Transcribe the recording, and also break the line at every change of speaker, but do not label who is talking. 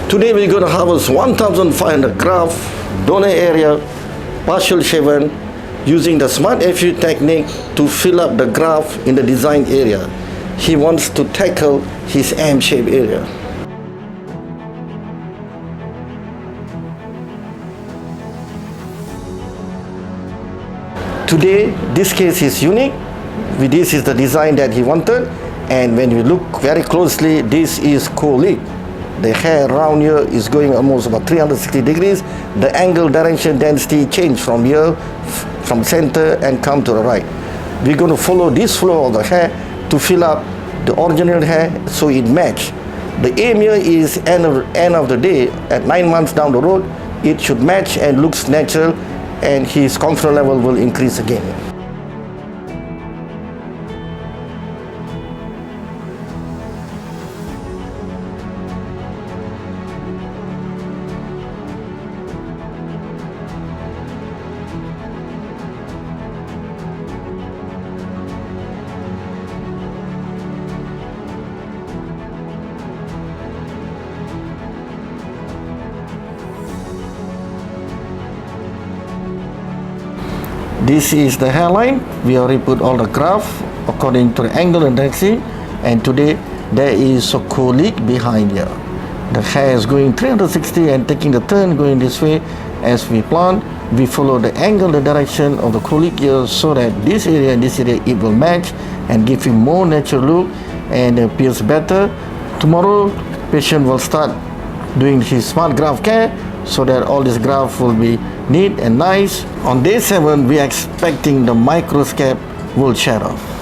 Today we're going to harvest 1,500 graft, donor area, partial shaven, using the smart FU technique to fill up the graft in the design area. He wants to tackle his M-shaped area. Today, this case is unique. This is the design that he wanted, and when you look very closely, this is co-leak. The hair around here is going almost about 360 degrees. The angle, direction, density change from here, from center, and come to the right. We're going to follow this flow of the hair to fill up the original hair so it match. The aim here is end of the day, at 9 months down the road, it should match and looks natural, and his confidence level will increase again. This is the hairline. We already put all the graft according to the angle and density, and today there is a co-leak behind here. The hair is going 360 and taking the turn going this way. As we plant, we follow the angle, the direction of the co-leak here, so that this area and this area it will match and give him more natural look and appears better. Tomorrow, patient will start doing his smart graft care, so that all this graft will be neat and nice. On day 7, we are expecting the microscope will shut off.